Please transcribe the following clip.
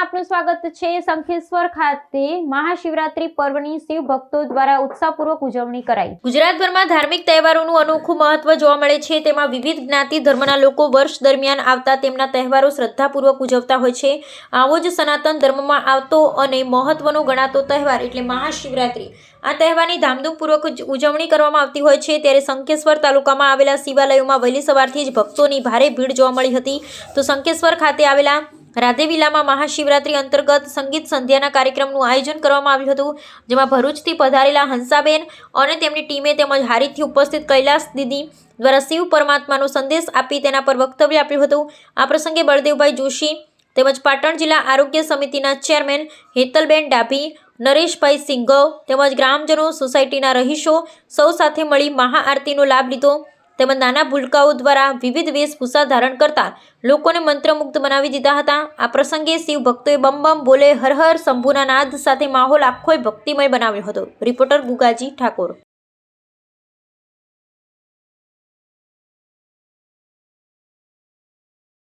સમાચારમાં આપનું સ્વાગત છે। શંખેશ્વર ખાતે મહાશિવરાત્રી પર્વની શિવ ભક્તો દ્વારા ઉત્સાહપૂર્વક ઉજવણી કરાઈ। ગુજરાતભરમાં ધાર્મિક તહેવારોનું અનોખું મહત્વ જોવા મળે છે। તેમાં વિવિધ જ્ઞાતિ ધર્મના લોકો વર્ષ દરમિયાન આવતા તેમના તહેવારો શ્રદ્ધાપૂર્વક ઉજવતા હોય છે। આવો જ સનાતન ધર્મમાં આવતો અને મહત્વનો ગણાતો તહેવાર એટલે મહાશિવરાત્રી। આ તહેવારની ધામધૂમપૂર્વક ઉજવણી કરવામાં આવતી હોય છે। ત્યારે શંખેશ્વર તાલુકામાં આવેલા શિવાલયોમાં વહેલી સવારથી જ ભક્તોની ભારે ભીડ જોવા મળી હતી। તો શંખેશ્વર ખાતે આવેલા રાધેવિલામાં મહાશિવરાત્રી અંતર્ગત સંગીત સંધ્યાના કાર્યક્રમનું આયોજન કરવામાં આવ્યું હતું, જેમાં ભરૂચથી પધારેલા હંસાબેન અને તેમની ટીમે તેમજ હારીજથી ઉપસ્થિત કૈલાસ દીદી દ્વારા શિવ પરમાત્માનો સંદેશ આપી તેના પર વક્તવ્ય આપ્યું હતું। આ પ્રસંગે બળદેવભાઈ જોશી તેમજ પાટણ જિલ્લા આરોગ્ય સમિતિના ચેરમેન હેતલબેન ડાભી, નરેશભાઈ સિંઘવ તેમજ ગ્રામજનો, સોસાયટીના રહીશો સૌ સાથે મળી મહાઆરતીનો લાભ લીધો તેમજ નાના ભૂલકાઓ દ્વારા વિવિધ વેશભૂષા ધારણ કરતા લોકોને મંત્રમુગ્ધ બનાવી દીધા હતા। આ પ્રસંગે શિવ ભક્તોએ બમ બમ બોલે હર હર શંભુના નાદ સાથે માહોલ આખો ભક્તિમય બનાવ્યો હતો। રિપોર્ટર ગુગાજી ઠાકોર।